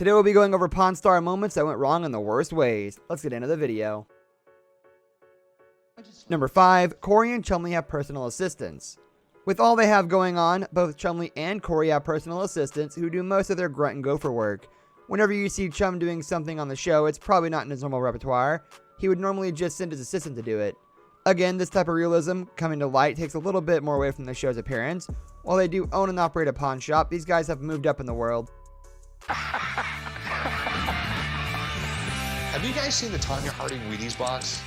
Today we'll be going over Pawn Star moments that went wrong in the worst ways. Let's get into the video. Number 5. Cory and Chumlee have personal assistants. With all they have going on, both Chumlee and Cory have personal assistants who do most of their grunt and gopher work. Whenever you see Chum doing something on the show, it's probably not in his normal repertoire. He would normally just send his assistant to do it. Again, this type of realism coming to light takes a little bit more away from the show's appearance. While they do own and operate a pawn shop, these guys have moved up in the world. Have you guys seen the Tonya Harding Wheaties box?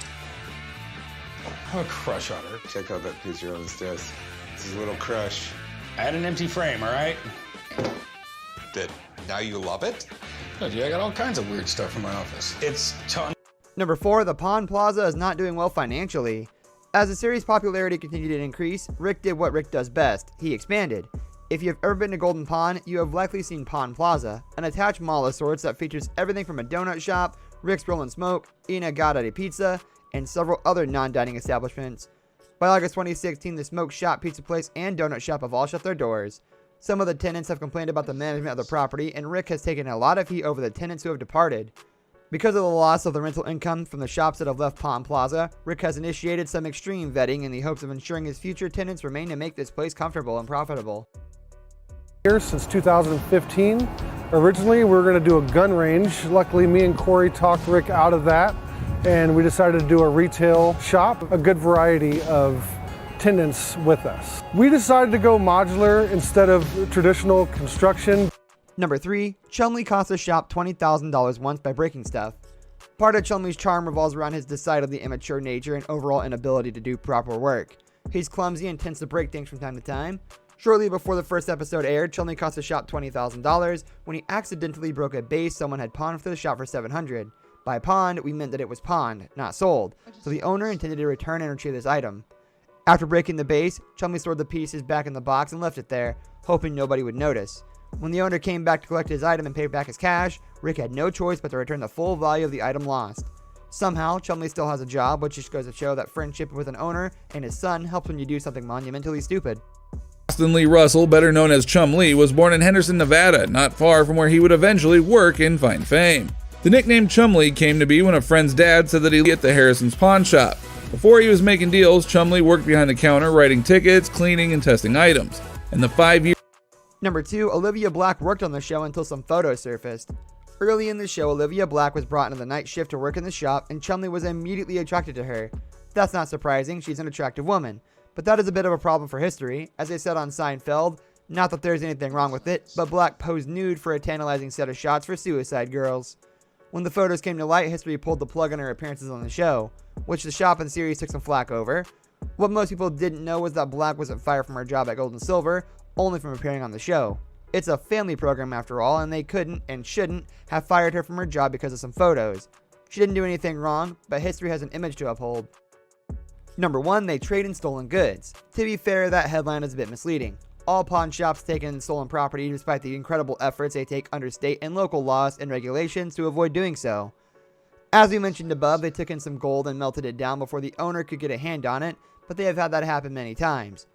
I'm a crush on her. Check out that picture on his desk. This is a little crush. I had an empty frame, all right? That now you love it? Oh, dude, I got all kinds of weird stuff in my office. It's Tonya. Number 4. The Pawn Plaza is not doing well financially. As the series' popularity continued to increase, Rick did what Rick does best. He expanded. If you have ever been to Golden Pawn, you have likely seen Pawn Plaza, an attached mall of sorts that features everything from a donut shop, Rick's Roll and Smoke, In-A-Gadda Pizza, and several other non-dining establishments. By August 2016, the smoke shop, pizza place, and donut shop have all shut their doors. Some of the tenants have complained about the management of the property, and Rick has taken a lot of heat over the tenants who have departed. Because of the loss of the rental income from the shops that have left Pawn Plaza, Rick has initiated some extreme vetting in the hopes of ensuring his future tenants remain to make this place comfortable and profitable. Here since 2015. Originally, we were going to do a gun range. Luckily, me and Cory talked Rick out of that, and we decided to do a retail shop, a good variety of tenants with us. We decided to go modular instead of traditional construction. Number 3. Chumlee cost the shop $20,000 once by breaking stuff. Part of Chumlee's charm revolves around his decidedly immature nature and overall inability to do proper work. He's clumsy and tends to break things from time to time. Shortly before the first episode aired, Chumlee cost the shop $20,000 when he accidentally broke a base someone had pawned for the shop for $700. By pawned, we meant that it was pawned, not sold, so the owner intended to return and retrieve this item. After breaking the base, Chumlee stored the pieces back in the box and left it there, hoping nobody would notice. When the owner came back to collect his item and pay back his cash, Rick had no choice but to return the full value of the item lost. Somehow, Chumlee still has a job, which just goes to show that friendship with an owner and his son helps when you do something monumentally stupid. Austin Lee Russell, better known as Chumlee, was born in Henderson, Nevada, not far from where he would eventually work and find fame. The nickname Chumlee came to be when a friend's dad said that he'd at the Harrison's pawn shop. Before he was making deals, Chumlee worked behind the counter, writing tickets, cleaning, and testing items. In the 5 years. Number 2. Olivia Black worked on the show until some photos surfaced. Early in the show, Olivia Black was brought into the night shift to work in the shop, and Chumlee was immediately attracted to her. That's not surprising, she's an attractive woman. But that is a bit of a problem for history. As they said on Seinfeld, not that there's anything wrong with it, but Black posed nude for a tantalizing set of shots for Suicide Girls. When the photos came to light, history pulled the plug on her appearances on the show, which the shop and series took some flack over. What most people didn't know was that Black wasn't fired from her job at Gold and Silver, only from appearing on the show. It's a family program after all, and they couldn't and shouldn't have fired her from her job because of some photos. She didn't do anything wrong, but history has an image to uphold. Number 1. They trade in stolen goods. To be fair, that headline is a bit misleading. All pawn shops take in stolen property despite the incredible efforts they take under state and local laws and regulations to avoid doing so. As we mentioned above, they took in some gold and melted it down before the owner could get a hand on it, but they have had that happen many times.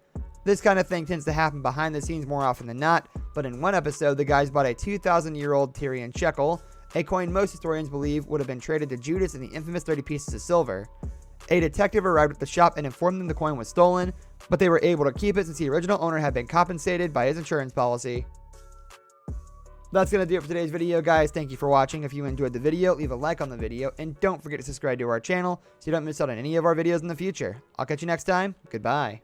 This kind of thing tends to happen behind the scenes more often than not, but in one episode, the guys bought a 2,000-year-old Tyrian shekel, a coin most historians believe would have been traded to Judas in the infamous 30 pieces of silver. A detective arrived at the shop and informed them the coin was stolen, but they were able to keep it since the original owner had been compensated by his insurance policy. That's going to do it for today's video, guys. Thank you for watching. If you enjoyed the video, leave a like on the video, and don't forget to subscribe to our channel so you don't miss out on any of our videos in the future. I'll catch you next time. Goodbye.